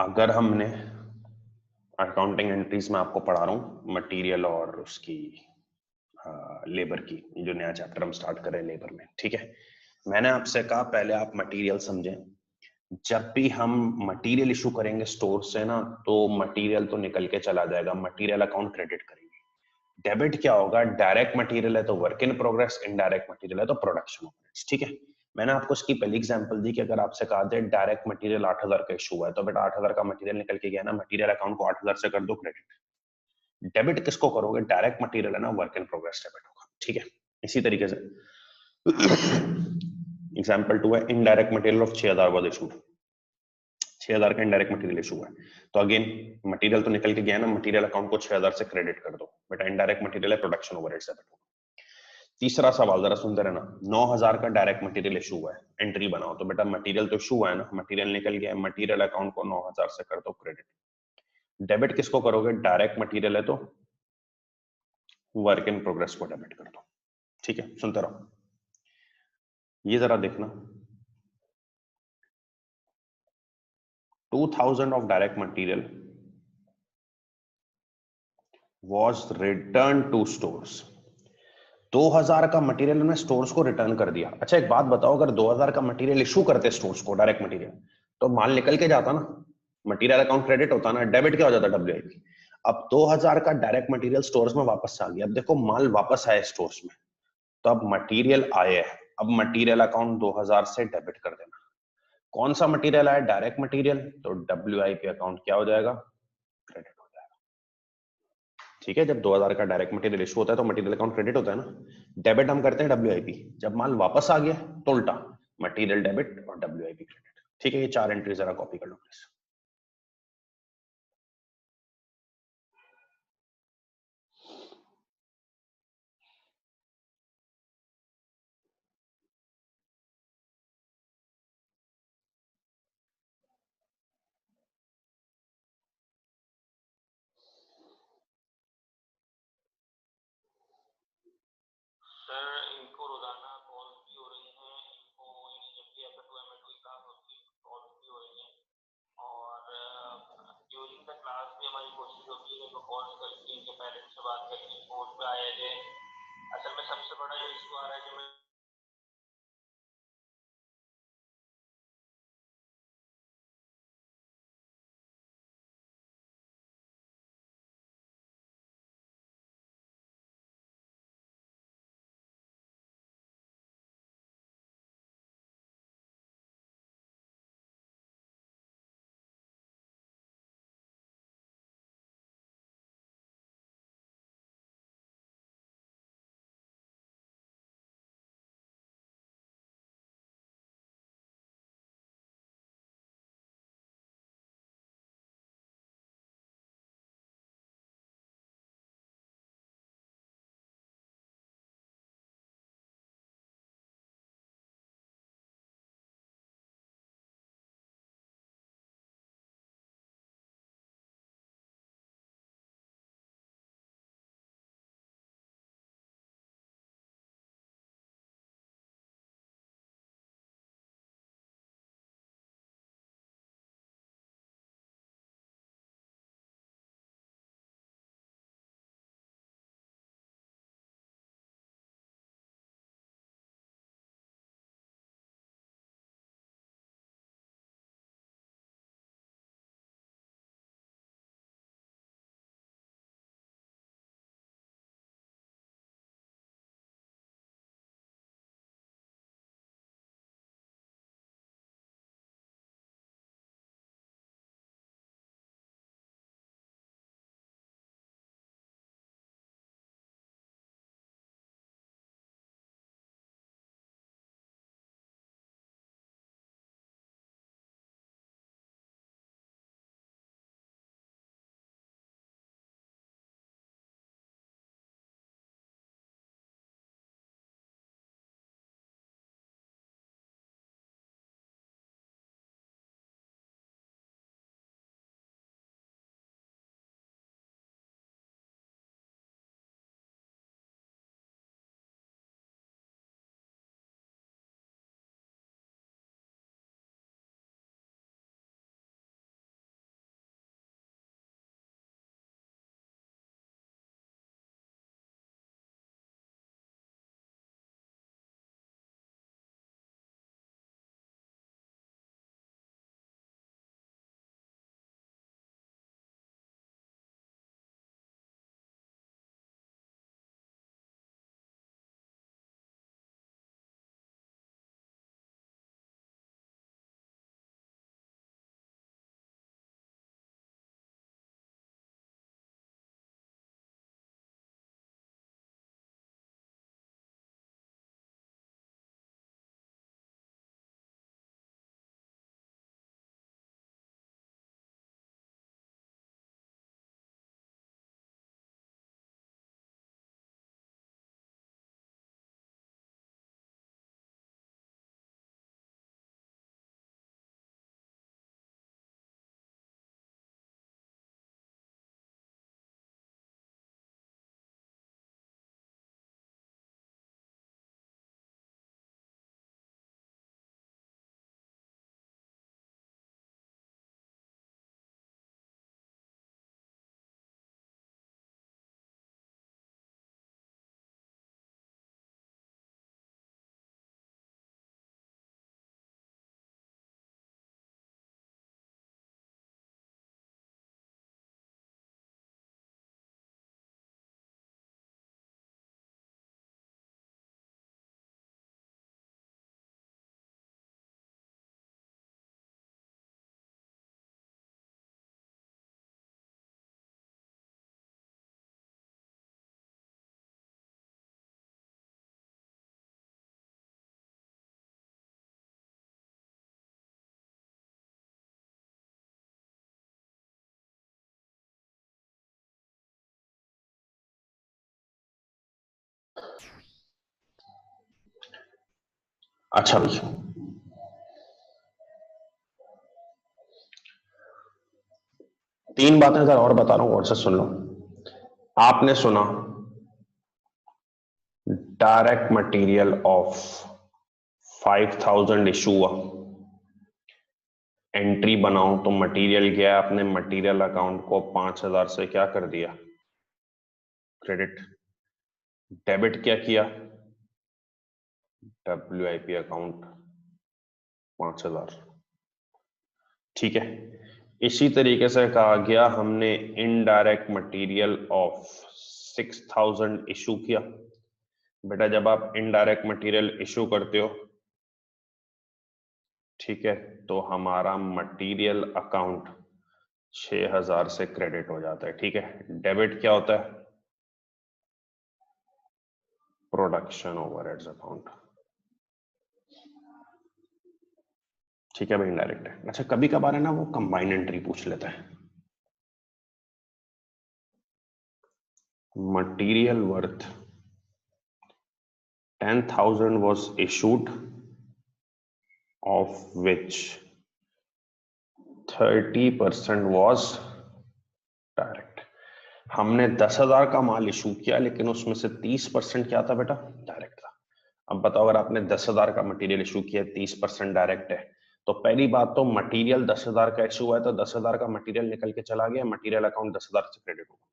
अगर हमने accounting entries में आपको पढ़ा रहा हूँ मटेरियल और उसकी लेबर की, जो नया चैप्टर हम स्टार्ट कर रहे हैं लेबर में, ठीक है। मैंने आपसे कहा पहले आप मटेरियल समझें। जब भी हम मटेरियल इशू करेंगे स्टोर से ना, तो मटेरियल तो निकल के चला जाएगा, मटेरियल अकाउंट क्रेडिट करेंगे। डेबिट क्या होगा? डायरेक्ट मटेरियल है तो work in progress, indirect material है तो प्रोडक्शन ओवरहेड्स, ठीक है। मैंने आपको इसकी पहली एग्जांपल दी कि अगर आपसे कहा जाए डायरेक्ट मटेरियल 8,000 का इशू है, तो बेटा 8,000 का मटेरियल निकल के गया ना, मटेरियल अकाउंट को 8,000 से कर दो क्रेडिट। डेबिट किसको करोगे? डायरेक्ट मटेरियल है ना, वर्क इन प्रोग्रेस डेबिट होगा, ठीक है। इसी तरीके से एग्जाम्पल 2 है, indirect material of 6,000 was issued. 6,000 का इनडायरेक्ट मटेरियल इशू है, तो अगेन मटेरियल तो निकल के गया ना, मटेरियल अकाउंट को 6,000 से क्रेडिट कर दो बेटा, इनडायरेक्ट मटेरियल है, प्रोडक्शन ओवरहेड्स डेबिट होगा। तीसरा सवाल जरा सुनते रहना, 9,000 का डायरेक्ट मटेरियल इशू है, एंट्री बनाओ, तो बेटा मटेरियल तो इशू है ना, मटेरियल निकल गया, मटेरियल अकाउंट को 9,000 से कर दो क्रेडिट। डेबिट किसको करोगे? डायरेक्ट मटेरियल है तो वर्क इन प्रोग्रेस को डेबिट कर दो, ठीक है। सुनते रहो, ये जरा देखना, 2,000 of direct material was returned to stores। 2,000 का मटेरियल उन्होंने स्टोर्स को रिटर्न कर दिया। अच्छा एक बात बताओ, अगर 2,000 का मटेरियल इशू करते स्टोर्स को डायरेक्ट मटेरियल, तो माल निकल के जाता ना, मटेरियल अकाउंट क्रेडिट होता ना, डेबिट क्या हो जाता? WIP। अब 2,000 का डायरेक्ट मटेरियल स्टोर्स में वापस आ गया, अब देखो माल वापस आया स्टोर्स में, तो अब मटेरियल आए, अब मटेरियल अकाउंट 2,000 से डेबिट कर देना। कौन सा मटेरियल आया? डायरेक्ट मटेरियल, तो WIP अकाउंट क्या हो जाएगा? क्रेडिट हो जाएगा, ठीक है। जब 2,000 का डायरेक्ट मटेरियल इशू होता है तो मटेरियल अकाउंट क्रेडिट होता है ना, डेबिट हम करते हैं WIP, जब माल वापस आ गया तो उल्टा, मटेरियल डेबिट और WIP क्रेडिट, ठीक है। ये 4 एंट्री जरा कॉपी कर लो प्लीज। सर इनको रोजाना कॉल भी हो रही हैं, इनको जब भी FA2 क्लास होती है कॉल भी हो रही हैं, और ड्यूरिंग द क्लास भी हमारी कोशिश होती है कि इनको कॉल करके इनके पेरेंट्स से बात करके बोर्ड पे आया जाए। असल में सबसे बड़ा जो इशू आ रहा है कि मैं अच्छा भैया, तीन बातें सर और बता रहा हूं, और से सुन लो। आपने सुना डायरेक्ट मटेरियल ऑफ 5000 इशू हुआ, एंट्री बनाऊं तो मटेरियल गया, अपने मटेरियल अकाउंट को 5000 से क्या कर दिया, क्रेडिट। डेबिट क्या किया, WIP अकाउंट 5000। ठीक है, इसी तरीके से कहा गया हमने इनडायरेक्ट मटेरियल ऑफ 6000 इशू किया। बेटा जब आप इनडायरेक्ट मटेरियल इशू करते हो, ठीक है, तो हमारा मटेरियल अकाउंट 6000 से क्रेडिट हो जाता है। ठीक है, डेबिट क्या होता है, प्रोडक्शन ओवरहेड्स अकाउंट। ठीक है भाई, इनडायरेक्ट है। अच्छा, कभी कभार है ना वो कंबाइन एंट्री पूछ लेता है। Material worth 10,000 was issued, of which 30% was direct. हमने 10,000 का माल इशू किया, लेकिन उसमें से 30% क्या था बेटा, डायरेक्ट था। अब बताओ, अगर आपने 10,000 का मटेरियल इशू किया, 30% डायरेक्ट है, तो पहली बात तो मटेरियल 10,000 का इशू हुआ है, तो 10,000 का मटेरियल निकल के चला गया, मटेरियल अकाउंट 10,000 से क्रेडिट होगा।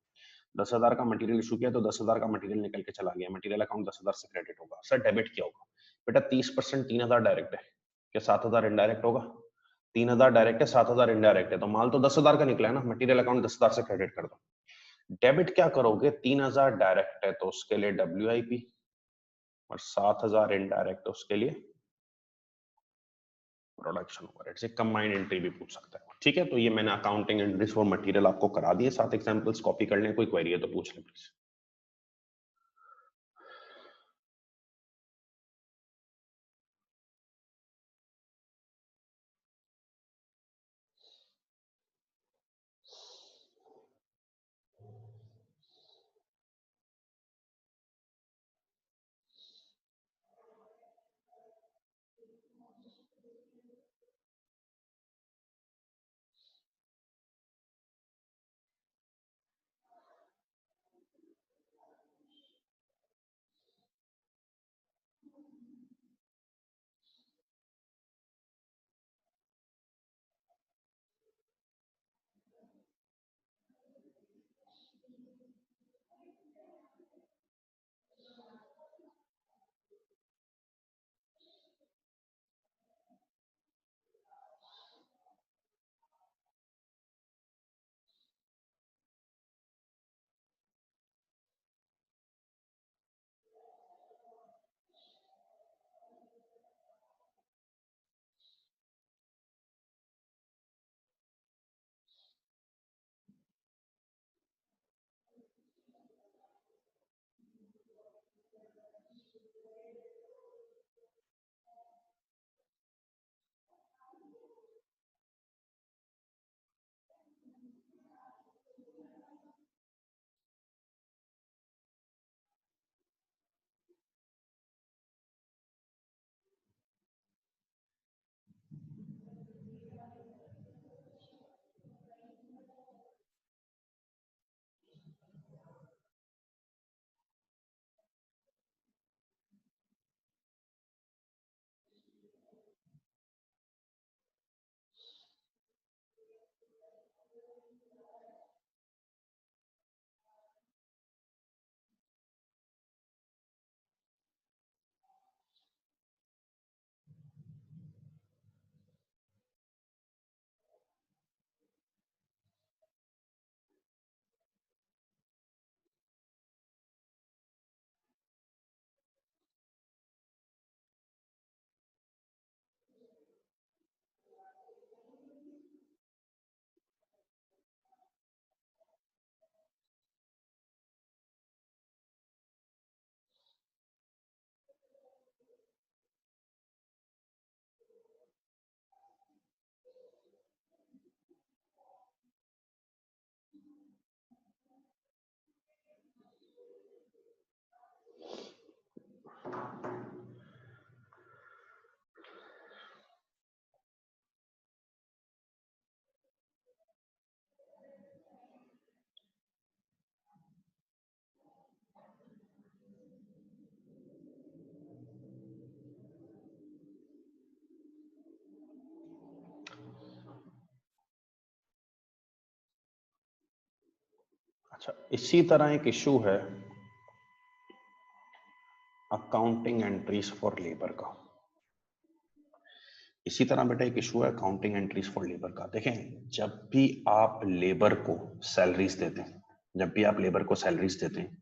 10,000 का मटेरियल इशू किया तो 10,000 का मटेरियल निकल के चला गया, मटेरियल अकाउंट 10,000 से क्रेडिट होगा। सर डेबिट क्या होगा, बेटा 30% 3,000 डायरेक्ट है, क्या 7,000 इनडायरेक्ट होगा। 3,000 डायरेक्ट है, 7,000 इनडायरेक्ट है, तो माल तो 10,000 का निकला है ना, मटेरियल अकाउंट 10,000 से क्रेडिट कर दो। डेबिट क्या करोगे, 3,000 डायरेक्ट है तो उसके लिए WIP, और 7,000 इनडायरेक्ट है उसके लिए प्रोडक्शन ओवरहेड्स। एक कंबाइंड एंट्री भी पूछ सकता है। ठीक है, तो ये मैंने अकाउंटिंग एंट्रीज फॉर मटेरियल आपको करा दिए, 7 एग्जांपल्स कॉपी कर लें, कोई क्वेरी है तो पूछ लें प्लीज। अच्छा, इसी तरह एक इशू है अकाउंटिंग एंट्रीज फॉर लेबर का। इसी तरह बेटा एक इशू है अकाउंटिंग एंट्रीज फॉर लेबर का। देखें, जब भी आप लेबर को सैलरीज देते हैं, जब भी आप लेबर को सैलरीज देते हैं,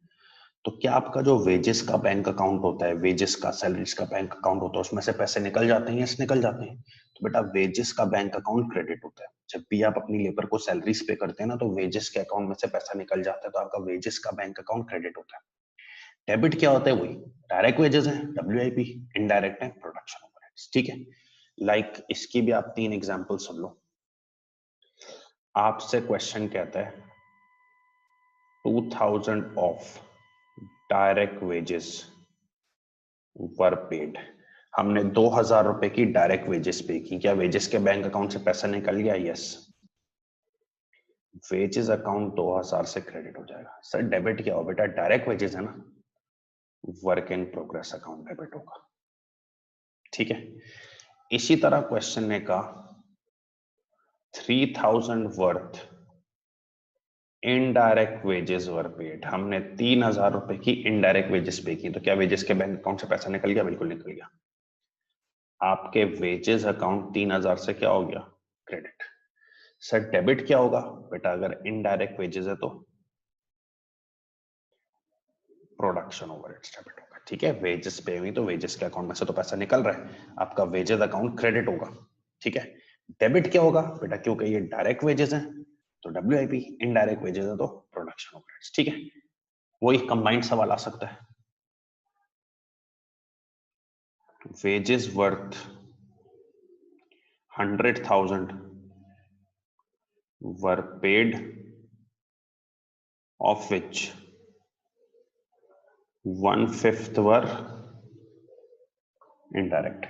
तो क्या आपका जो वेजेस का बैंक अकाउंट होता है, वेजेस का सैलरीज का बैंक अकाउंट होता है, उसमें से पैसे निकल जाते हैं? यस, निकल जाते हैं। तो बेटा वेजेस का बैंक अकाउंट क्रेडिट होता है। जब भी आप अपनी लेबर को सैलरीज पे करते हैं ना, तो वेजेस के अकाउंट में से पैसा निकल जाता है, तो आपका वेजेस का बैंक अकाउंट क्रेडिट होता है। डेबिट क्या होता है? वही डायरेक्ट वेजेस है, WIP। इनडायरेक्ट है प्रोडक्शन ओवरहेड्स। ठीक है, लाइक इसकी भी आप 3 एग्जांपल सुन लो। आपसे क्वेश्चन कहता है 2000 of direct wages were paid. हमने 2000 रुपए की डायरेक्ट वेजेस पे की। क्या वेजेस के बैंक अकाउंट से पैसा निकल गया? यस, वेजेस अकाउंट 2000 से क्रेडिट हो जाएगा। सर डेबिट क्या हो बेटा? डायरेक्ट वेजेस है ना, work in progress account debit होगा। ठीक है, इसी तरह क्वेश्चन ने कहा 3000 वर्थ इनडायरेक्ट वेजेस वर पेड। हमने 3000 रुपए की इनडायरेक्ट वेजेस पे की, तो क्या वेजेस के बैंक अकाउंट से पैसा निकल गया? बिल्कुल निकल गया। आपके वेजेस अकाउंट 3000 से क्या हो गया? क्रेडिट। सर डेबिट क्या होगा बेटा? अगर इनडायरेक्ट वेजेस है तो प्रोडक्शन ओवरहेड्स डेबिट होगा। ठीक है, वेजेस पे हुई तो वेजेस के अकाउंट में से तो पैसा निकल रहा है, आपका वेजेस अकाउंट क्रेडिट होगा। ठीक है, डेबिट क्या होगा बेटा? क्योंकि ये डायरेक्ट वेजेस है तो WIP, इनडायरेक्ट वेजेस है तो प्रोडक्शन ओवरहेड्स। ठीक है, वही कंबाइंड सवाल आ सकता है। wages worth 100,000 were paid, of which 1/5 were indirect।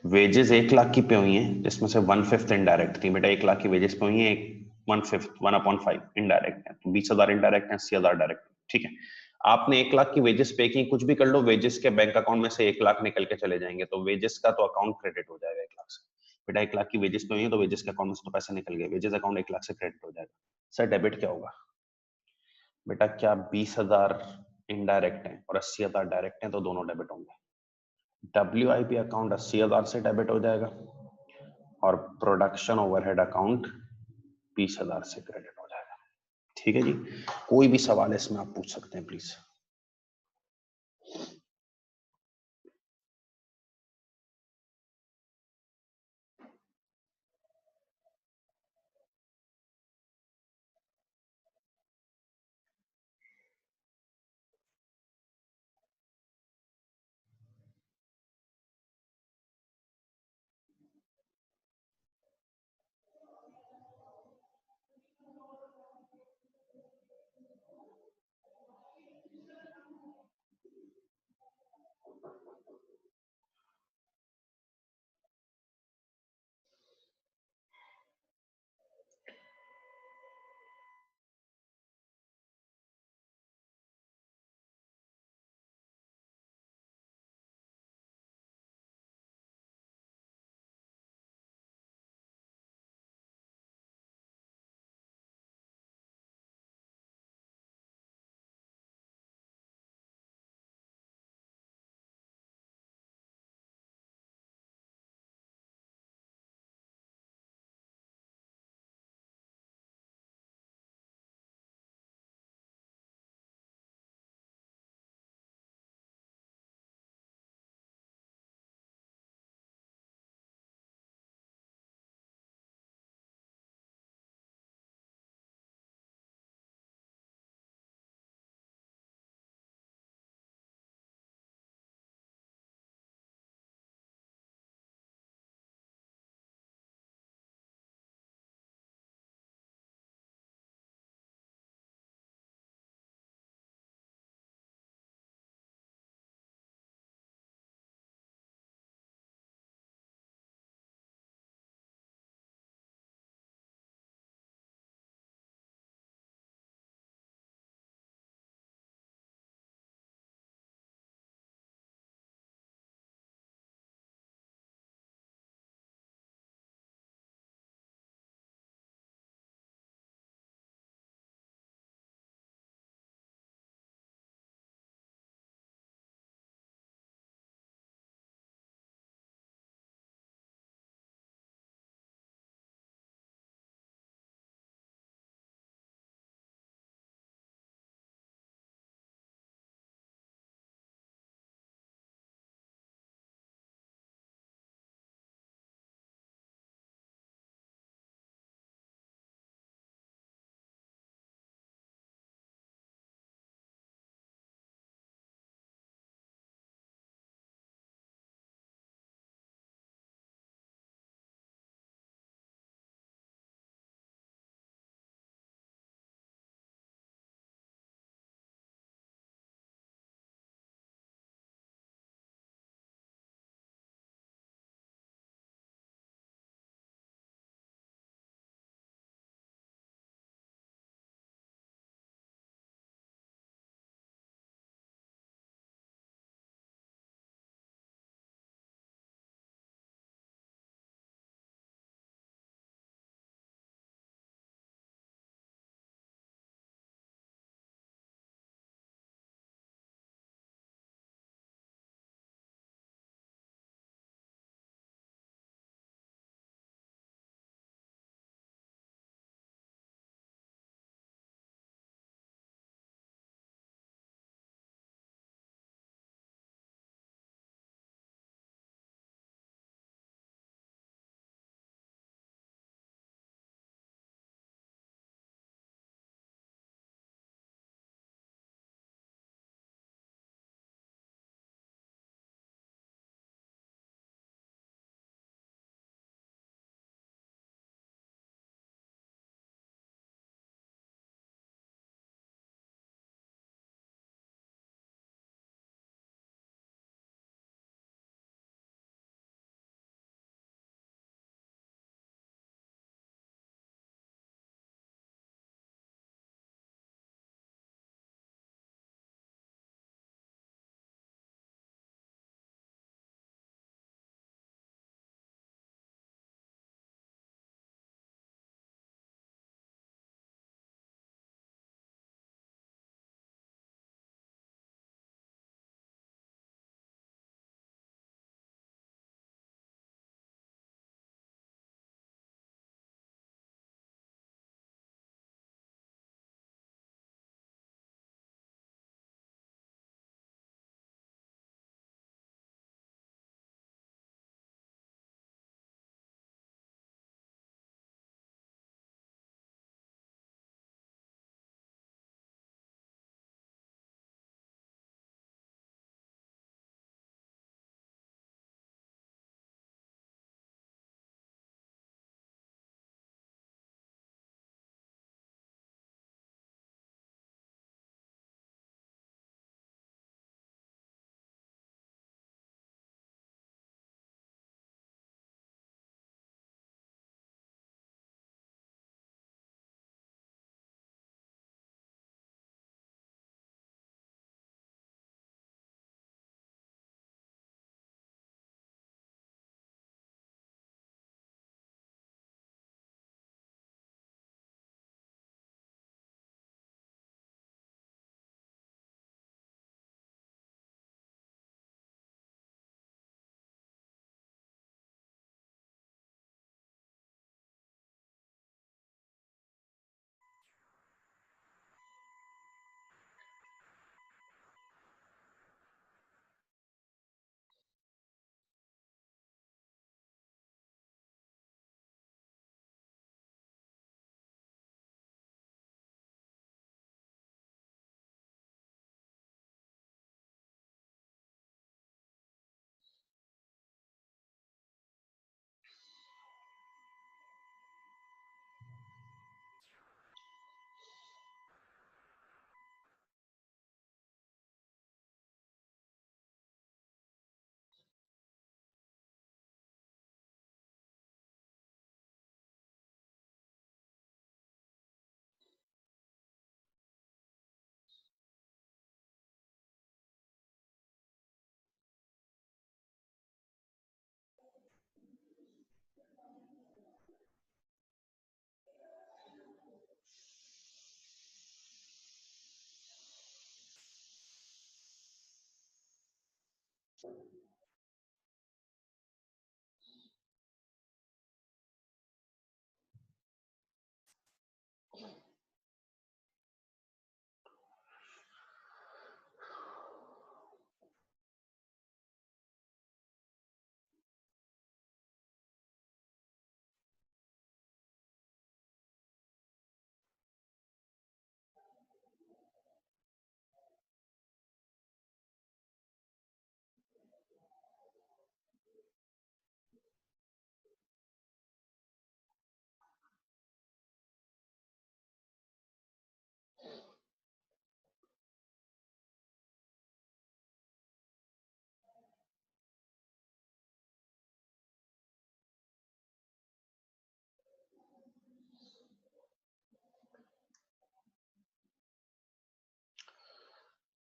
Wages 1 lakh की पे हुई हैं, जिसमें से 1/5 इनडायरेक्ट थी। बेटा 1 लाख की वेजेस पे हुई है, 1/5 1/5 इनडायरेक्ट है, तो 20,000 इनडायरेक्ट है, 80,000 डायरेक्ट। ठीक है, आपने 1 लाख की वेजेस पे की, कुछ भी कर लो, वेजेस के बैंक अकाउंट में से 1 लाख निकल के चले जाएंगे, तो वेजेस का तो अकाउंट क्रेडिट हो जाएगा 1 लाख से। बेटा 1 लाख की वेजेस पे हुई है तो वेजेस के अकाउंट में से तो पैसा निकल गया, वेजेस अकाउंट 1 लाख से क्रेडिट हो जाएगा। सर डेबिट क्या होगा बेटा? क्या 20,000 इनडायरेक्ट है और 80,000 डायरेक्ट है, तो दोनों डेबिट होंगे। WIP अकाउंट 80,000 से डेबिट हो जाएगा और प्रोडक्शन ओवरहेड अकाउंट 20,000 से क्रेडिट हो जाएगा। ठीक है जी, कोई भी सवाल है इसमें आप पूछ सकते हैं प्लीज।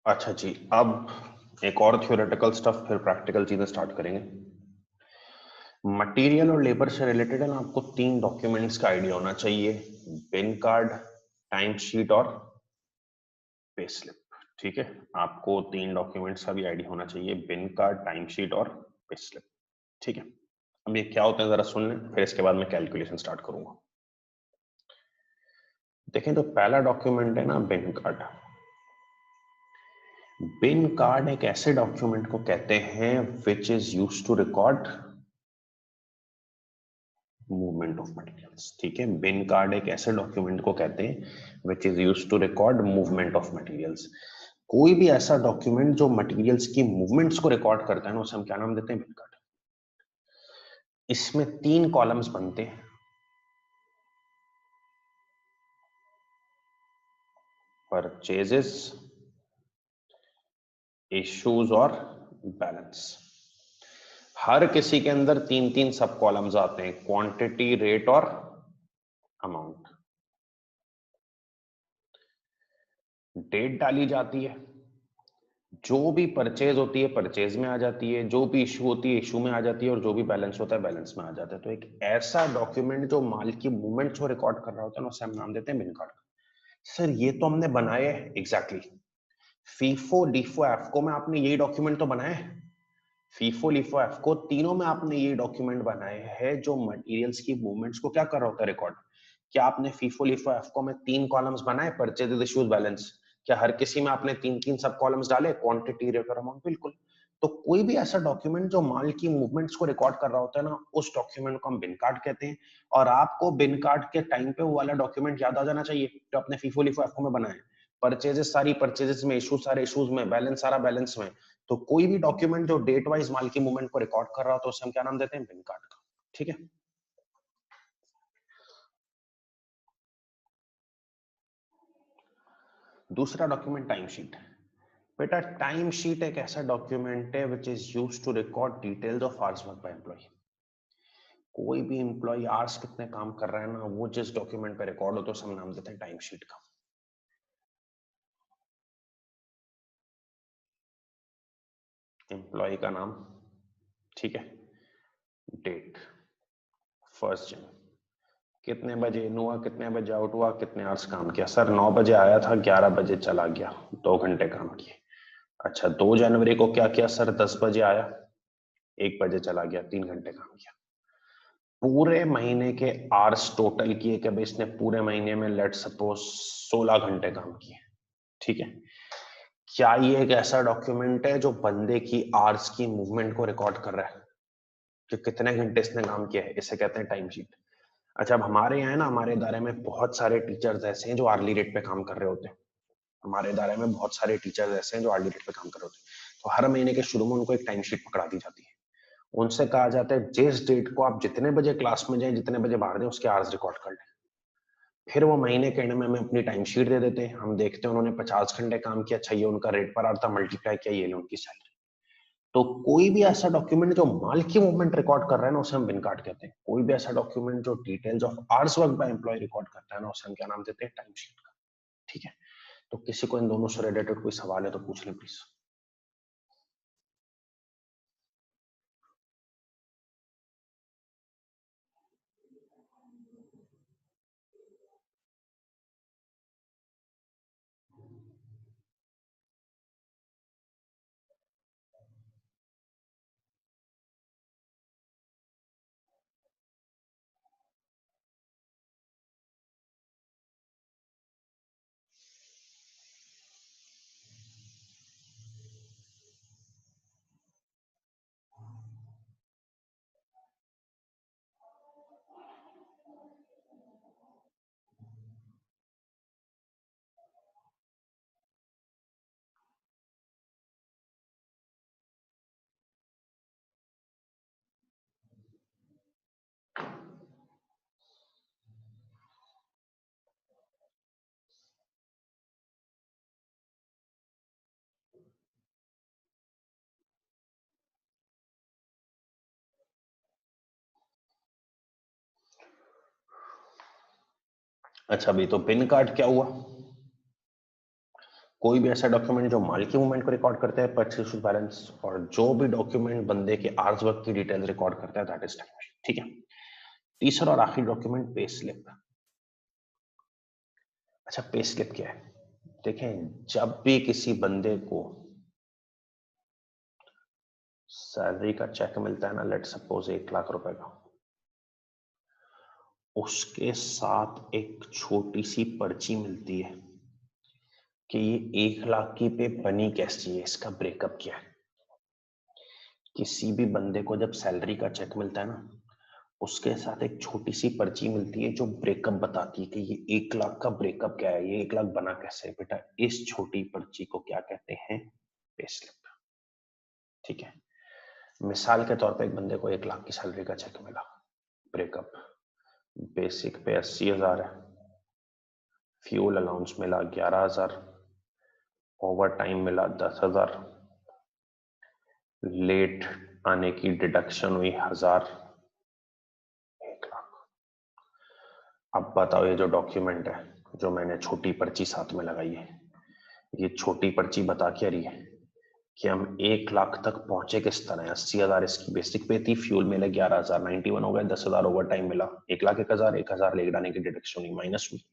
अच्छा जी, अब एक और थ्योरेटिकल स्टफ, फिर प्रैक्टिकल चीजें स्टार्ट करेंगे। मटेरियल और लेबर से रिलेटेड है ना, आपको 3 डॉक्यूमेंट्स का आइडिया होना चाहिए, पेन कार्ड, टाइम शीट और पे स्लिप। ठीक है, आपको 3 डॉक्यूमेंट्स का भी आइडिया होना चाहिए, पेन कार्ड, टाइम शीट और पे स्लिप। ठीक है, अब ये क्या होता है जरा सुन लें, फिर इसके बाद मैं कैलकुलेशन स्टार्ट करूंगा। देखें तो पहला डॉक्यूमेंट है ना पेन कार्ड। बिन कार्ड एक ऐसे डॉक्यूमेंट को कहते हैं which is used to record movement of materials. ठीक है, बिन कार्ड एक ऐसे डॉक्यूमेंट को कहते हैं which is used to record movement of materials. कोई भी ऐसा डॉक्यूमेंट जो मटेरियल्स की मूवमेंट्स को रिकॉर्ड करता है ना, उसे हम क्या नाम देते हैं? बिन कार्ड। इसमें 3 कॉलम्स बनते हैं, परचेजेस, इश्यूज और बैलेंस। हर किसी के अंदर 3-3 सब कॉलम्स आते हैं, क्वांटिटी, रेट और अमाउंट। डेट डाली जाती है, जो भी परचेज होती है परचेज में आ जाती है, जो भी इशू होती है इशू में आ जाती है, और जो भी बैलेंस होता है बैलेंस में आ जाता है। तो एक ऐसा डॉक्यूमेंट जो माल की मूवमेंट्स को रिकॉर्ड कर रहा होता है ना, उसे हम नाम देते हैं बिन कार्ड। सर ये तो हमने बनाए हैं, एग्जैक्टली। फीफो डीफो एफको में आपने यही डॉक्यूमेंट तो बनाए हैं। फीफो लिफो एफको तीनों में आपने ये डॉक्यूमेंट बनाए हैं जो मटेरियल्स की मूवमेंट्स को क्या कर रहा होता है? रिकॉर्ड। क्या आपने फीफो लिफो एफको में 3 कॉलम्स बनाए, परचेज, इश्यूज, बैलेंस? क्या हर किसी में आपने 3-3 सब कॉलम्स डाले, क्वांटिटी, रेट और अमाउंट? बिल्कुल। तो कोई भी ऐसा डॉक्यूमेंट जो माल की मूवमेंट्स को रिकॉर्ड कर रहा होता है ना, उस डॉक्यूमेंट को हम बिन कार्ड कहते हैं। और आपको बिन कार्ड के टाइम पे वो वाला डॉक्यूमेंट याद आ जाना चाहिए जो आपने फीफो लिफो एफको में बनाया है। परचेजेस सारी परचेजेस में, इशू सारे इश्यूज में, बैलेंस सारा बैलेंस में। तो कोई भी डॉक्यूमेंट जो डेट वाइज माल की मूवमेंट को रिकॉर्ड कर रहा हो तो उसे हम क्या नाम देते हैं? बिन कार्ड का। ठीक है, दूसरा डॉक्यूमेंट टाइम शीट। बेटा टाइम शीट एक ऐसा डॉक्यूमेंट है which is used to record details of hours work by employee. कोई भी एम्प्लॉय आवर्स कितने काम कर रहा है ना, वो जिस डॉक्यूमेंट पे रिकॉर्ड हो तो उसे हम नाम देते हैं टाइम शीट का। एम्प्लॉय का नाम, ठीक है, डेट, फर्स्ट जन, कितने बजे इन हुआ, कितने बजे आउट हुआ, कितने आवर्स काम किया। सर 9 बजे आया था, 11 बजे चला गया, 2 घंटे काम किए। अच्छा 2 जनवरी को क्या किया? सर 10 बजे आया, 1 बजे चला गया, 3 घंटे काम किया। पूरे महीने के आवर्स टोटल किए कि भाई इसने पूरे महीने में लेट सपोज 16 घंटे काम किए। ठीक है, क्या ये एक ऐसा डॉक्यूमेंट है जो बंदे की आवर्स की मूवमेंट को रिकॉर्ड कर रहा है कि कितने घंटे इसने काम किया है? इसे कहते हैं टाइम शीट। अच्छा अब हमारे यहाँ है ना, हमारे इदारे में बहुत सारे टीचर्स ऐसे हैं जो आर्ली रेट पे काम कर रहे होते हैं। हमारे इदारे में बहुत सारे टीचर्स ऐसे हैं जो आर्ली रेट पे काम कर रहे होते हैं। तो हर महीने के शुरू में उनको एक टाइम शीट पकड़ा दी जाती है। उनसे कहा जाता है जिस डेट को आप जितने बजे क्लास में जाए, जितने बजे बाहर जाए, उसके आवर्स रिकॉर्ड कर लें। फिर वो महीने के एंड में हमें अपनी टाइम शीट दे देते हैं। हम देखते हैं उन्होंने 50 घंटे काम किया, अच्छा ये उनका रेट पर आता, मल्टीप्लाई किया, ये ले उनकी सैलरी। तो कोई भी ऐसा डॉक्यूमेंट जो माल की मूवमेंट रिकॉर्ड कर रहा है ना, उसे हम बिन कार्ड कहते हैं। कोई भी ऐसा डॉक्यूमेंट जो details of hours work by employee record करता है ना, उसे हम क्या नाम देते हैं? टाइम शीट का। ठीक है, तो किसी को इन दोनों से रिलेटेड कोई सवाल है तो पूछ लें प्लीज। अच्छा, अभी तो पिन कार्ड क्या हुआ? कोई भी ऐसा डॉक्यूमेंट जो माल की मूवमेंट को रिकॉर्ड करता है, परचेज बैलेंस, और जो भी डॉक्यूमेंट बंदे के आवर्स वर्क की डिटेल रिकॉर्ड करता है, दैट इज टाइम शीट। ठीक है। तीसरा और आखिरी डॉक्यूमेंट पे स्लिप। अच्छा, पे स्लिप क्या है? देखें, जब भी किसी बंदे को सैलरी का चेक मिलता है ना, लेट सपोज 1 लाख रुपए का, उसके साथ एक छोटी सी पर्ची मिलती है कि ये 1 लाख की पे बनी कैसी है, इसका ब्रेकअप क्या है। किसी भी बंदे को जब सैलरी का चेक मिलता है ना, उसके साथ एक छोटी सी पर्ची मिलती है जो ब्रेकअप बताती है कि ये 1 लाख का ब्रेकअप क्या है, ये 1 लाख बना कैसे है। बेटा, इस छोटी पर्ची को क्या कहते हैं? Pay slip. ठीक है। मिसाल के तौर पे एक बंदे को 1 लाख की सैलरी का चेक मिला, ब्रेकअप, बेसिक पे 80,000 है, फ्यूल अलाउंस मिला 11,000, ओवर टाइम मिला 10,000, लेट आने की डिडक्शन हुई 1,000, 1 लाख। अब बताओ, ये जो डॉक्यूमेंट है, जो मैंने छोटी पर्ची साथ में लगाई है, ये छोटी पर्ची बता क्या रही है कि हम 1 लाख तक पहुंचे किस तरह। 80,000 इसकी बेसिक पे थी, फ्यूल मिले 11,000, 91 हो गए, 10,000 ओवर टाइम मिला, 1 लाख 1,000, 1,000 लेट आने की डिडक्शन हुई, माइनस हुई।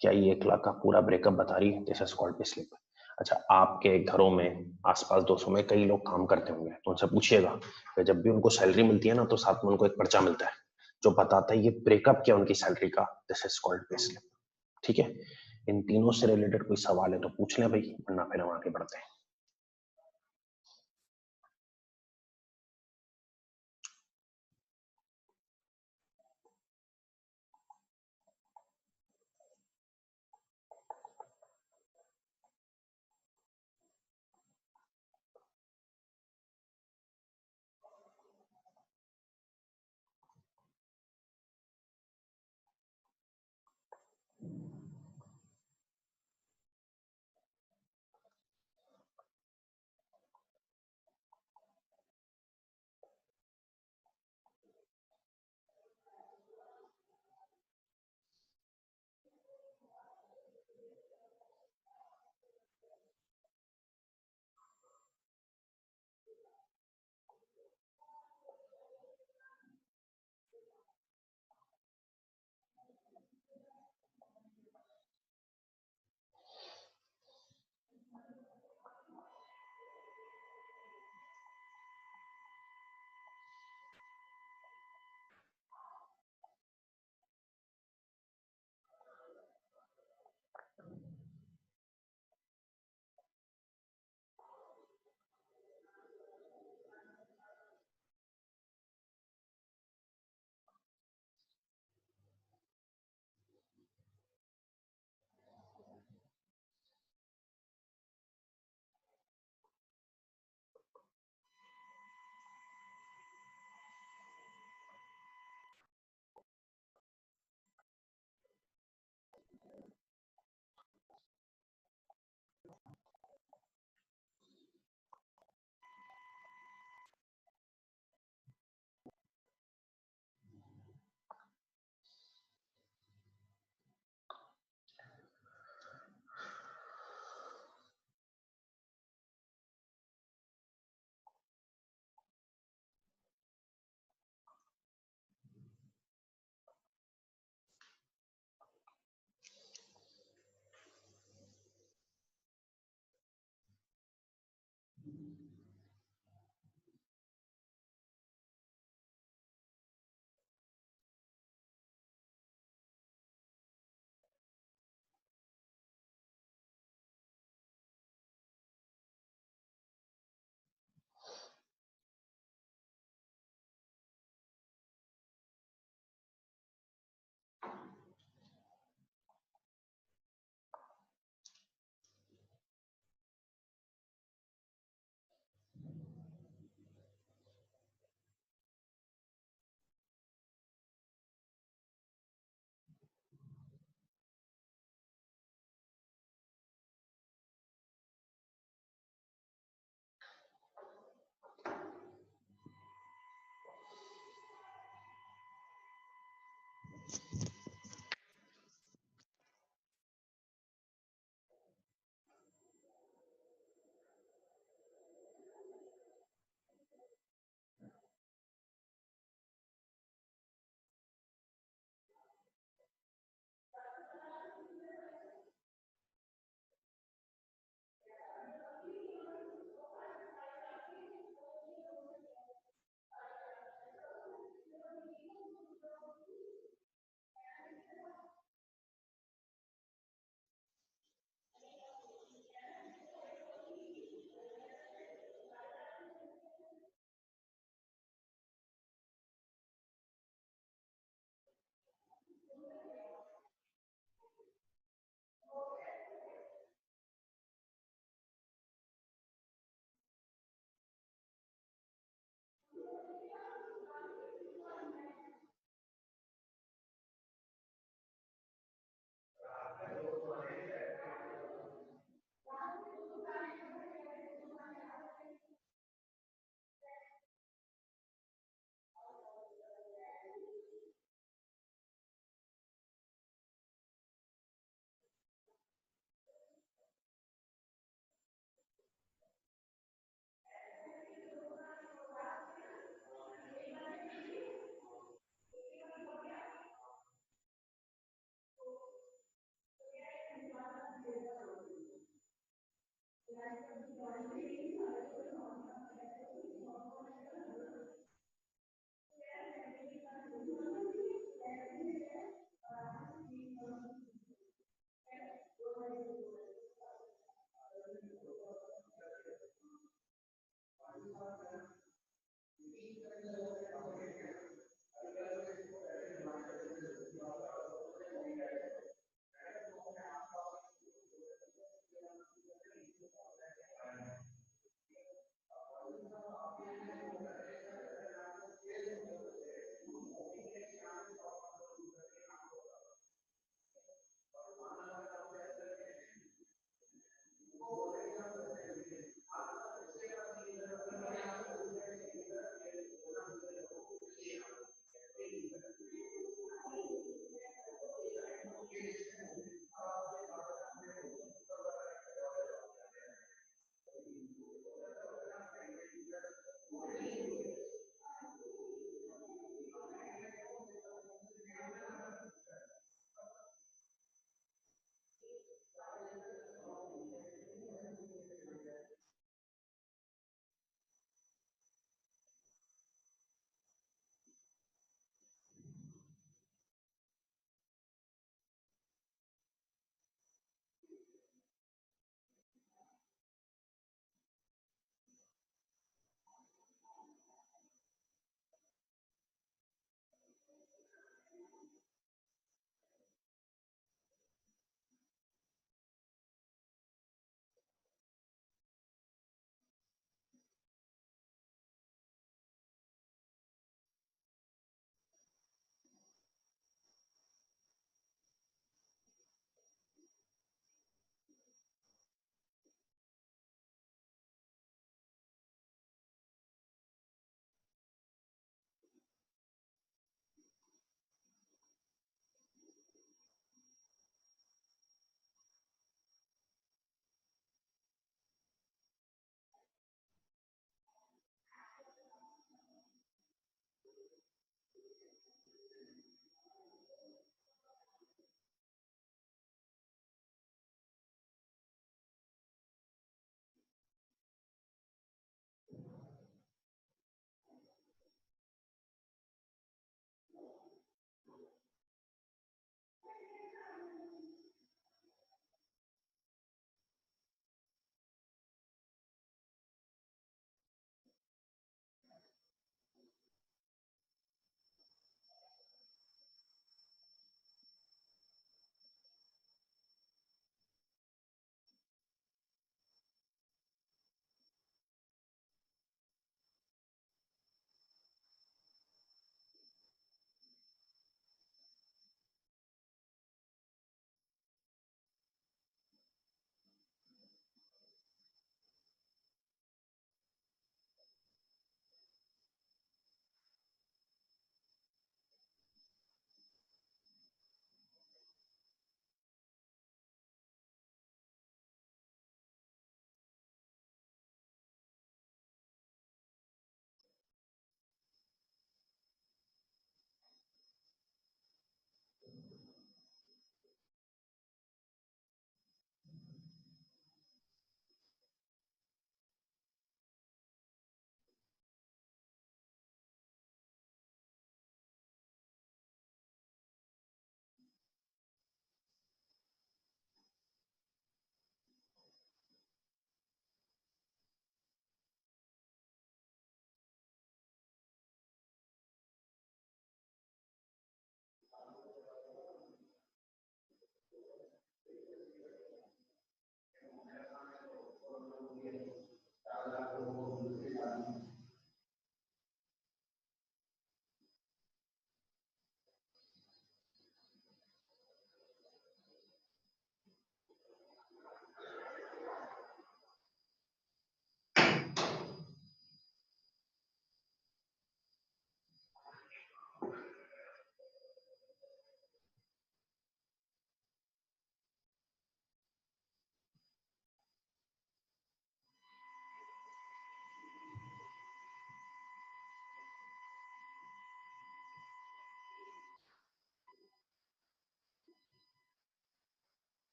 क्या ये 1 लाख का पूरा ब्रेकअप बता रही है? This is called pay slip. अच्छा, आपके घरों में आसपास 200 में कई लोग काम करते होंगे, तो उनसे पूछिएगा कि जब भी उनको सैलरी मिलती है ना, तो साथ में उनको एक पर्चा मिलता है जो बताता है ये ब्रेकअप क्या उनकी सैलरी का। This is called pay slip. ठीक है। इन तीनों से रिलेटेड कोई सवाल है तो पूछ लें भाई, वरना फिर हम आगे बढ़ते हैं।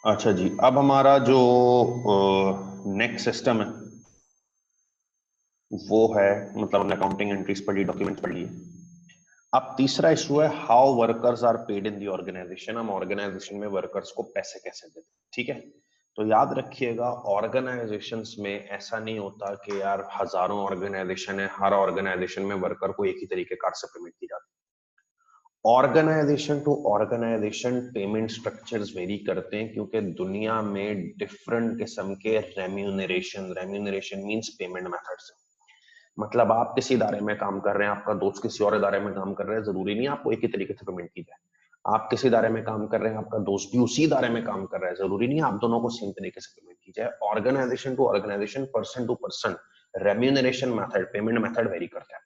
अच्छा जी, अब हमारा जो नेक्स्ट सिस्टम है वो है, मतलब हमने अकाउंटिंग एंट्रीज पढ़ी, डॉक्यूमेंट्स पढ़ लिए। अब तीसरा इशू है how workers are paid in the organisation. हम ऑर्गेनाइजेशन में वर्कर्स को पैसे कैसे देते हैं, ठीक है। तो याद रखिएगा, ऑर्गेनाइजेशंस में ऐसा नहीं होता कि यार हजारों ऑर्गेनाइजेशन है, हर ऑर्गेनाइजेशन में वर्कर को एक ही तरीके कार से पेमेंट की जाती है। Organisation to organisation payment structures vary करते हैं, क्योंकि दुनिया में डिफरेंट किस्म के remuneration, remuneration means payment methods. मतलब आप किसी इदारे में काम कर रहे हैं, आपका दोस्त किसी और इदारे में काम कर रहे हैं, जरूरी नहीं आपको एक ही तरीके से पेमेंट की जाए। आप किसी इदारे में काम कर रहे हैं, आपका दोस्त भी उसी इदारे में काम कर रहा है, जरूरी नहीं आप दोनों को सेम तरीके से पेमेंट की जाए। Organisation to organisation, person to person remuneration method, payment method vary करता है।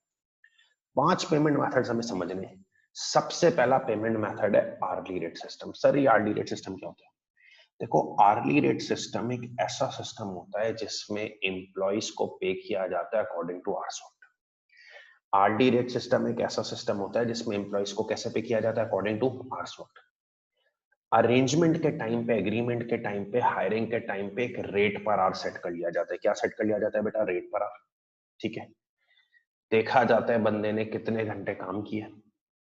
5 पेमेंट मेथड्स हमें समझने हैं। सबसे पहला पेमेंट मेथड है आर्ली रेट सिस्टम। सर ये आर्ली रेट सिस्टम क्या होता है? देखो, आर्ली रेट सिस्टम एक ऐसा सिस्टम होता है जिसमें एम्प्लॉइज को पे किया जाता है according two hours. RD rate system एक ऐसा सिस्टम होता है जिसमें एम्प्लॉइज को कैसे पे किया जाता है, according two hours work. Arrangement के टाइम पे, एग्रीमेंट के टाइम पे, हायरिंग के टाइम पे एक रेट पर आवर सेट कर लिया जाता है। क्या सेट कर लिया जाता है बेटा? Rate per our. ठीक है। देखा जाता है बंदे ने कितने घंटे काम किए,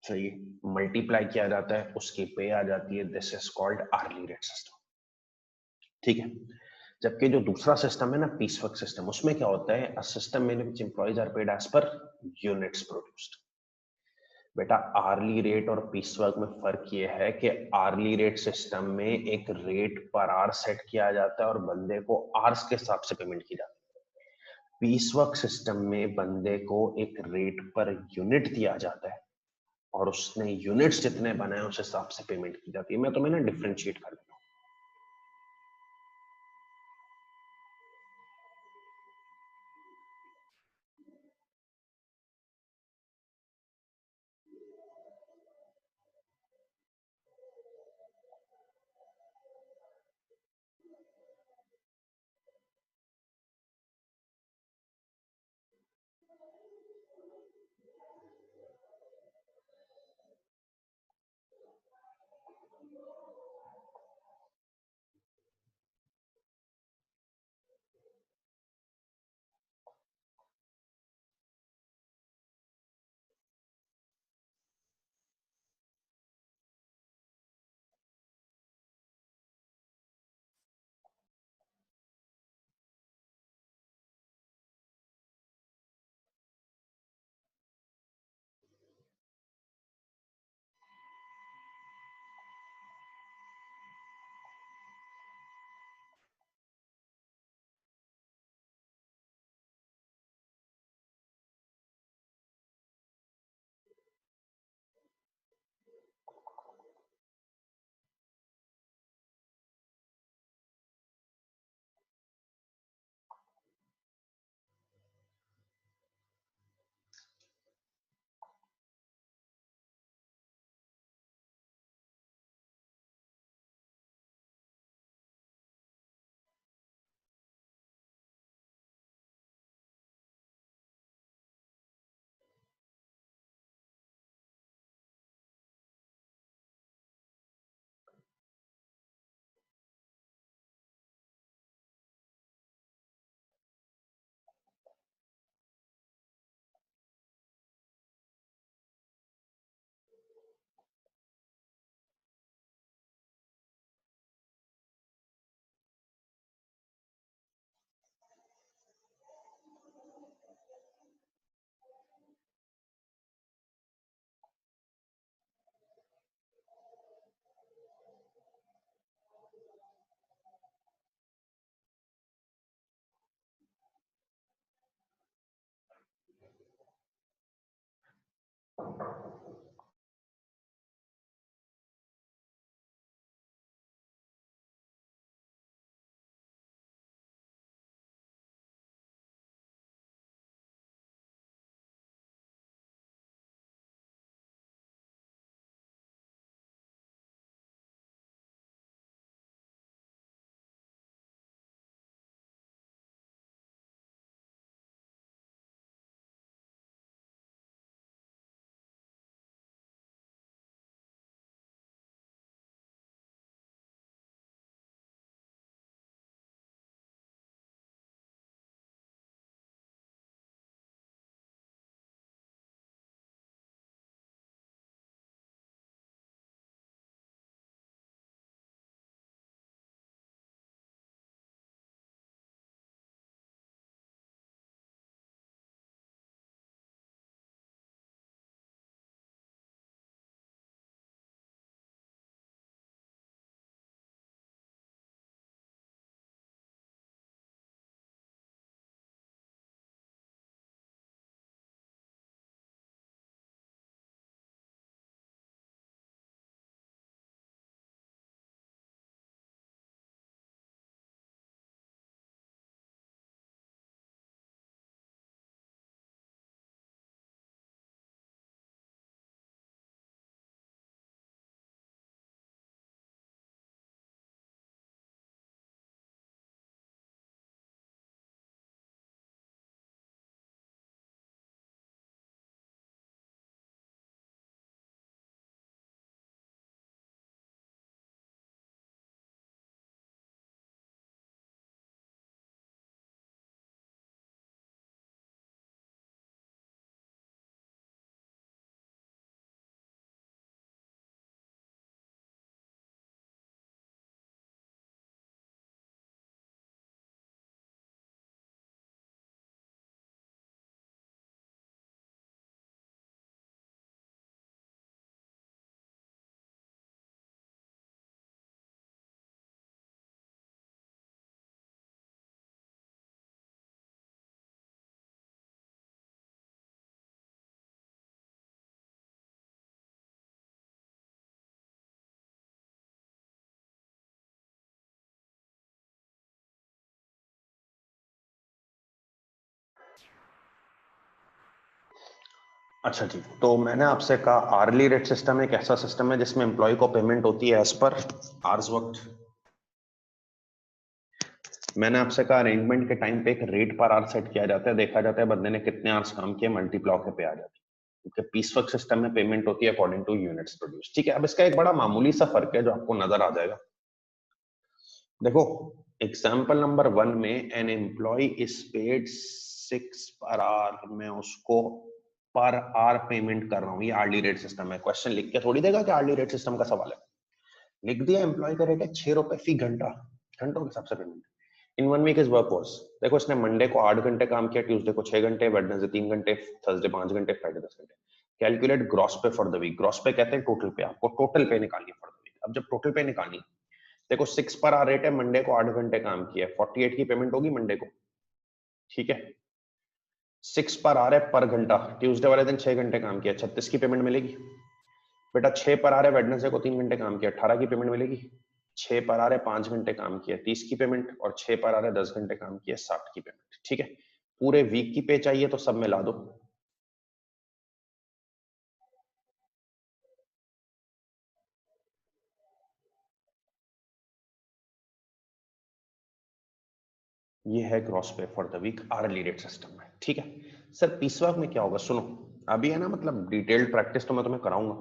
सही, मल्टीप्लाई किया जाता है, उसकी पे आ जाती है। This is called hourly rate system. ठीक है। जबकि जो दूसरा सिस्टम है ना, पीस वर्क सिस्टम, उसमें क्या होता है, a system in which employees are paid as per units produced. बेटा, आर्ली रेट और पीस वर्क में फर्क ये है कि आर्ली रेट सिस्टम में एक रेट पर आवर सेट किया जाता है और बंदे को आवर्स के हिसाब से पेमेंट की जाती है। पीस वर्क सिस्टम में बंदे को एक रेट पर यूनिट दिया जाता है और उसने यूनिट्स जितने बनाए उस हिसाब से पेमेंट की जाती है। मैं तुम्हें ना डिफ्रेंशिएट कर देता हूँ। अच्छा जी, तो मैंने आपसे कहा आर्ली रेट सिस्टम एक ऐसा सिस्टम है जिसमें एम्प्लॉय को पेमेंट होती है एज पर आवर्स वक्त। मैंने आपसे कहा अरेंजमेंट के टाइम पे एक रेट पर आवर सेट किया जाता है, देखा जाता है बंदे ने कितने आवर्स काम किए, मल्टीप्लाई होकर पे आ जाती है, क्योंकि पीस वर्क सिस्टम में पेमेंट होती है अकॉर्डिंग टू यूनिट्स प्रोड्यूस। ठीक है, अब इसका एक बड़ा मामूली सा फर्क है जो आपको नजर आ जाएगा। देखो, एग्जाम्पल नंबर 1 में N employee is paid 6 per hour, मैं उसको पर आवर पेमेंट कर रहा हूँ, ये आर्ली रेट सिस्टम है। क्वेश्चन लिख के थोड़ी देगा कि आर्ली रेट सिस्टम का सवाल है, लिख दिया एम्प्लॉय का रेट है 6 रुपए फी घंटा, घंटों के हिसाब से payment. In 1 week is work was, देखो इसने मंडे को 8 घंटे काम किया, ट्यूसडे को 6 घंटे, वेडनेसडे 3 घंटे, थर्सडे 5 घंटे, फ्राइडे 10 घंटे। Calculate gross pay for the week, gross पे कहते हैं टोटल पे, आपको टोटल पे निकालनी है फॉर द वीक। अब जब टोटल पे निकालनी, देखो 6 पर आवर रेट है, मंडे को 8 घंटे काम किया, 48 की पेमेंट होगी मंडे को। ठीक है, 6 पर आवर है पर घंटा, ट्यूसडे वाले दिन 6 घंटे काम किया, 36 की पेमेंट मिलेगी। बेटा 6 पर आवर है, वेडनेसडे को 3 घंटे काम किया, 18 की पेमेंट मिलेगी। 6 पर आ रहे 5 घंटे काम किया, 30 की पेमेंट, और 6 पर आ रहे 10 घंटे काम किया, 60 की पेमेंट। ठीक है, पूरे वीक की पे चाहिए तो सब मिला दो। ये है gross pay for the week hourly rate system में। ठीक है सर, पीस वर्क में क्या होगा, सुनो अभी है ना, मतलब डिटेल्ड प्रैक्टिस तो मैं तुम्हें कराऊंगा।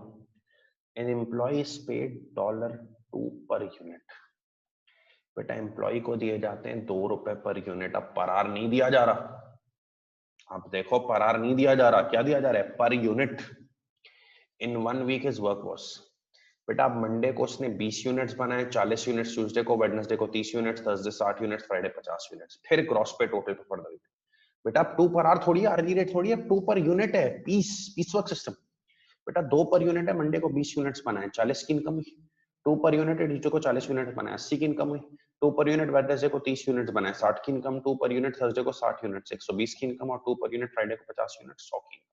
N employee is paid $2 per unit. बेटा एम्प्लॉय को दिए जाते हैं ₹2 पर यूनिट, अब पर आवर नहीं दिया जा रहा। अब देखो पर आवर नहीं दिया जा रहा, क्या दिया जा रहा है, पर unit. In 1 week is work was, बेटा अब मंडे को उसने 20 यूनिट्स बनाए, 40 यूनिट्स ट्यूसडे को, वेडनेसडे को 30 units, Thursday 60 units, Friday 50 units, फिर ग्रॉस पे टोटल पे फॉर द वीक। बेटा अब 2 पर आवर थोड़ी है, अर्ली रेट थोड़ी है, 2 पर यूनिट है, पीस पीस वर्क सिस्टम। बेटा 2 पर यूनिट है, मंडे को 20 यूनिट्स बनाए, 40 की इनकम हुई। 2 पर यूनिट है, ट्यूसडे को 40 यूनिट बनाए, 80 की इनकम हुई। 2 पर यूनिट वेडनेसडे को 30 यूनिट्स बनाए, 60 की इनकम। 2 पर यूनिट थर्सडे को 60 यूनिट्स, 120 की इनकम। और 2 पर यूनिट फ्राइडे को 50 यूनिट, 100 की इनकम।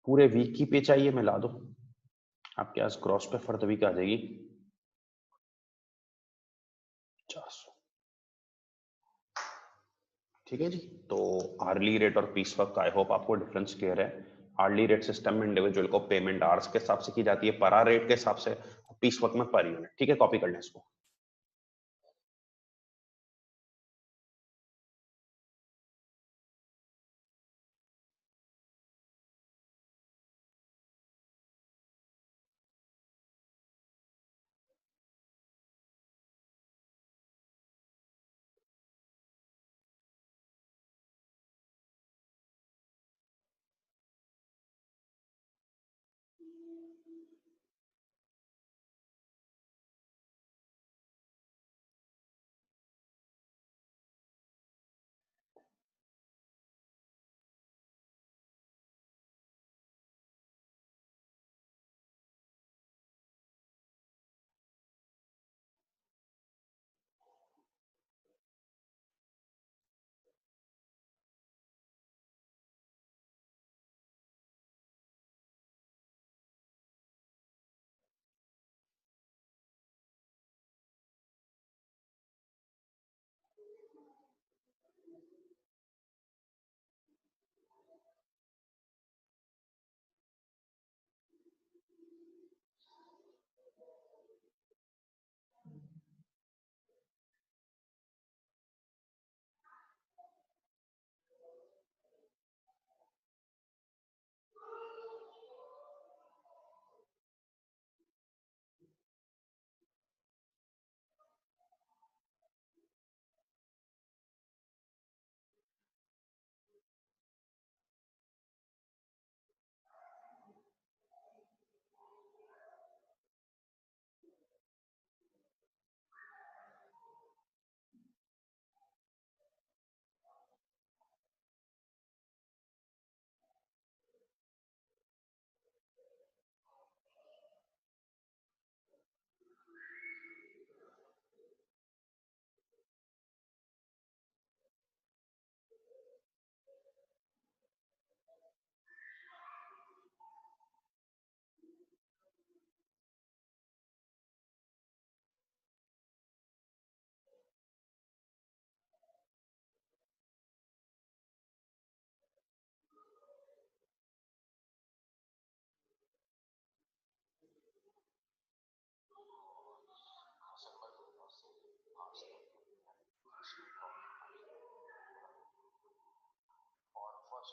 पूरे वीक की पे चाहिए, मिला दो, आपके पास gross pay for the week आ जाएगी 400। ठीक है जी, तो आर्ली रेट और पीस वर्क का आई होप आपको डिफरेंस क्लियर है। आर्ली रेट सिस्टम में इंडिविजुअल को पेमेंट आवर्स के हिसाब से की जाती है, पर आवर रेट के हिसाब से, पीस वर्क में पर यूनिट। ठीक है, कॉपी कर लें इसको।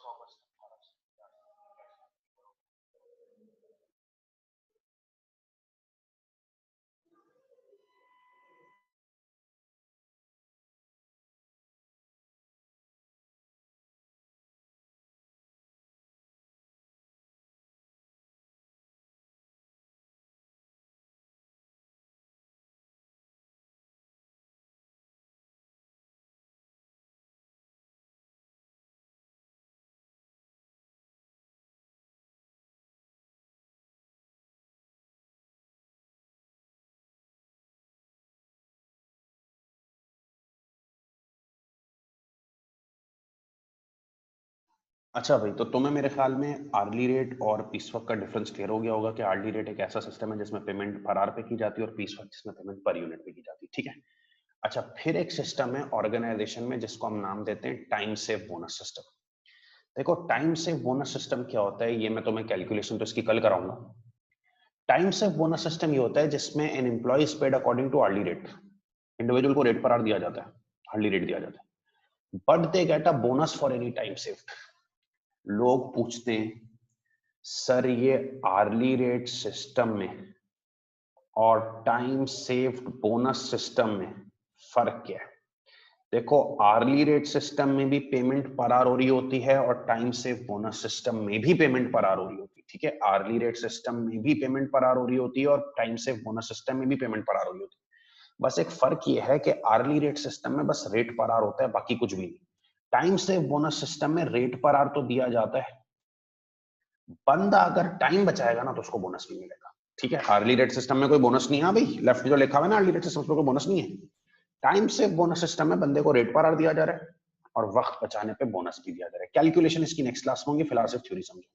100%। अच्छा भाई, तो तुम्हें मेरे ख्याल में आर्ली रेट और पीस वर्क का डिफरेंस क्लियर हो गया होगा कि आर्ली रेट एक ऐसा सिस्टम है जिसमें पेमेंट पर आवर पे की जाती है और पीस वर्क जिसमें पेमेंट पर यूनिट पे की जाती है, ठीक है। अच्छा, फिर एक सिस्टम है ऑर्गेनाइजेशन में जिसको हम नाम देते हैं टाइम सेव बोनस सिस्टम। देखो, टाइम सेव बोनस सिस्टम क्या होता है, ये मैं तुम्हें कैलकुलेशन तो इसकी कल कराऊंगा। टाइम सेव बोनस सिस्टम ये होता है जिसमें an employee is paid according to hourly rate. Individual को रेट पर आवर दिया जाता है, आर्ली रेट दिया जाता है, but they get a bonus for any time save. लोग पूछते हैं, सर ये आर्ली रेट सिस्टम में और टाइम सेव्ड बोनस सिस्टम में फर्क क्या है। देखो, आर्ली रेट सिस्टम में भी पेमेंट पर आवर हो रही होती है और टाइम सेव बोनस सिस्टम में भी पेमेंट पर आवर हो रही होती है, ठीक है। आर्ली रेट सिस्टम में भी पेमेंट पर आवर हो रही होती है और टाइम सेव बोनस सिस्टम में भी पेमेंट पर आवर हो रही होती है। बस एक फर्क ये है कि आर्ली रेट सिस्टम में बस रेट पर आवर होता है, बाकी कुछ भी नहीं। टाइम सेव बोनस सिस्टम में रेट पर आवर तो दिया जाता है, बंदा अगर टाइम बचाएगा ना तो उसको बोनस भी मिलेगा, ठीक है। आर्ली रेट सिस्टम में कोई बोनस नहीं है भाई, लेफ्ट जो लिखा हुआ है ना आर्ली रेट सिस्टम में कोई बोनस नहीं है। टाइम से बोनस सिस्टम में बंदे को रेट पर आवर दिया जा रहा है और वक्त बचाने पे बोनस भी दिया जा रहा है। कैलकुलेशन इसकी नेक्स्ट क्लास में होंगी, फिलहाल सिर्फ थ्योरी समझो।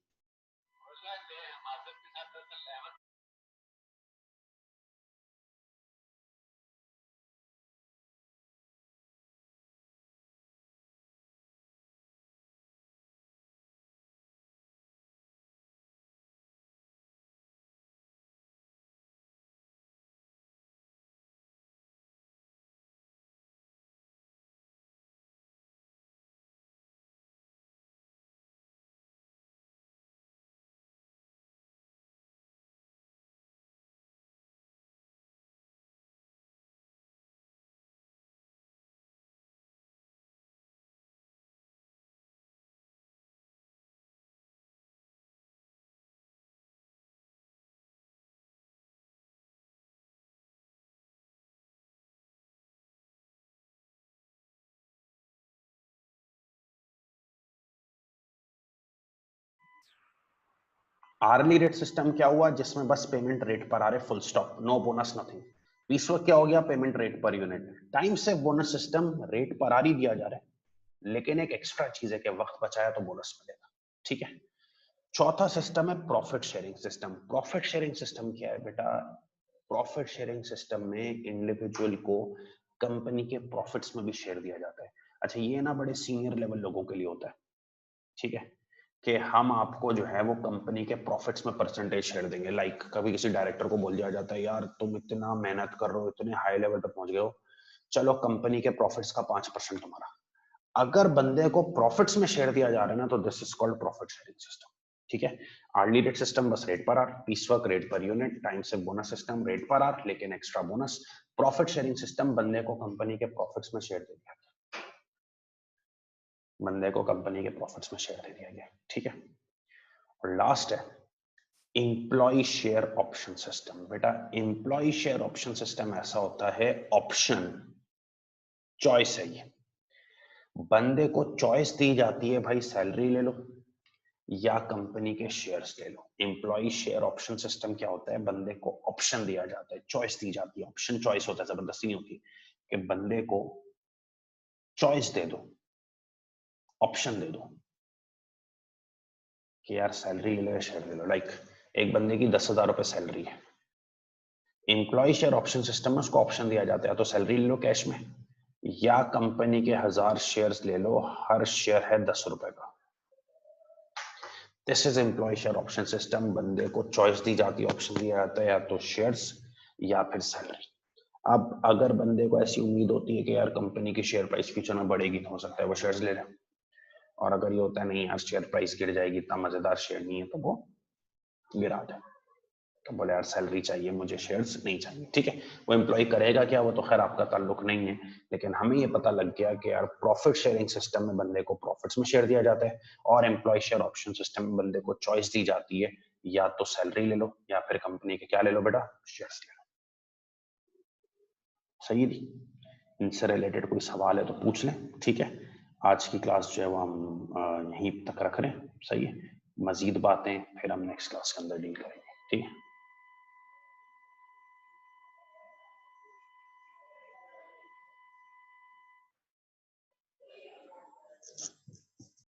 आर्ली रेट सिस्टम क्या हुआ, जिसमें बस पेमेंट रेट पर आ रहे, full stop, no bonus nothing. Piecework क्या हो गया, payment rate per unit. Time से बोनस सिस्टम रेट पर आ ही दिया जा रहा है, लेकिन एक एक्स्ट्रा चीज है कि वक्त बचाया तो बोनस मिलेगा, ठीक है। चौथा सिस्टम है profit sharing system. Profit sharing system क्या है बेटा, प्रॉफिट शेयरिंग सिस्टम में इंडिविजुअल को कंपनी के प्रॉफिट्स में भी शेयर दिया जाता है। अच्छा, ये ना बड़े सीनियर लेवल लोगों के लिए होता है, ठीक है, कि हम आपको जो है वो कंपनी के प्रॉफिट्स में परसेंटेज शेयर देंगे। लाइक कभी किसी डायरेक्टर को बोल दिया जाता है, यार तुम इतना मेहनत कर रहे हो, इतने हाई लेवल पर पहुंच गए हो, चलो कंपनी के प्रॉफिट्स का 5% तुम्हारा। अगर बंदे को प्रॉफिट्स में शेयर दिया जा रहा है ना, तो this is called profit sharing system, ठीक है। आर्ली रेट सिस्टम बस rate per hour, piece work rate per unit, time से bonus system rate per hour लेकिन extra bonus. Profit sharing system बंदे को कंपनी के प्रॉफिट्स में शेयर दे दिया गया, बंदे को कंपनी के प्रॉफिट्स में शेयर दे दिया गया, ठीक है। और लास्ट है एम्प्लॉय शेयर ऑप्शन सिस्टम। बेटा, एम्प्लॉय शेयर ऑप्शन सिस्टम ऐसा होता है, ऑप्शन चॉइस है ये, बंदे को चॉइस दी जाती है, भाई सैलरी ले लो या कंपनी के शेयर्स ले लो। एम्प्लॉय शेयर ऑप्शन सिस्टम क्या होता है, बंदे को ऑप्शन दिया जाता है, चॉइस दी जाती है। ऑप्शन चॉइस होता है, जबरदस्ती नहीं होती, कि बंदे को चॉइस दे दो, ऑप्शन दे दो कि यार सैलरी ले लो या शेयर ले लो। लाइक एक बंदे की 10,000 रुपए सैलरी है, एम्प्लॉय शेयर ऑप्शन सिस्टम में उसको ऑप्शन दिया जाता है, तो सैलरी ले लो कैश में या कंपनी के 1000 शेयर्स ले लो, हर शेयर है 10 रुपए का। This is employee share option system. बंदे को चॉइस दी जाती है, ऑप्शन दिया जाता है, या तो शेयर्स या फिर सैलरी। अब अगर बंदे को ऐसी उम्मीद होती है कि यार कंपनी की शेयर प्राइस फ्यूचर में बढ़ेगी, तो हो सकता है वो शेयर्स ले ले, और अगर ये होता है नहीं यार शेयर प्राइस गिर जाएगी, इतना मजेदार शेयर नहीं है, तो वो गिरा दे। तो बोले यार सैलरी चाहिए मुझे, शेयर्स नहीं चाहिए। ठीक है, वो एम्प्लॉय करेगा क्या, वो तो खैर आपका ताल्लुक नहीं है, लेकिन हमें ये पता लग गया कि यार प्रॉफिट शेयरिंग सिस्टम में बंदे को प्रॉफिट्स में शेयर दिया जाता है, और एम्प्लॉय शेयर ऑप्शन सिस्टम में बंदे को चॉइस दी जाती है, या तो सैलरी ले लो या फिर कंपनी के क्या ले लो बेटा, शेयर्स ले लो। सही थी। इनसे रिलेटेड कोई सवाल है तो पूछ लें। ठीक है, आज की क्लास जो है वो हम यहीं तक रख रहे हैं। सही है, मजीद बातें फिर हम नेक्स्ट क्लास के अंदर डील करेंगे। ठीक है।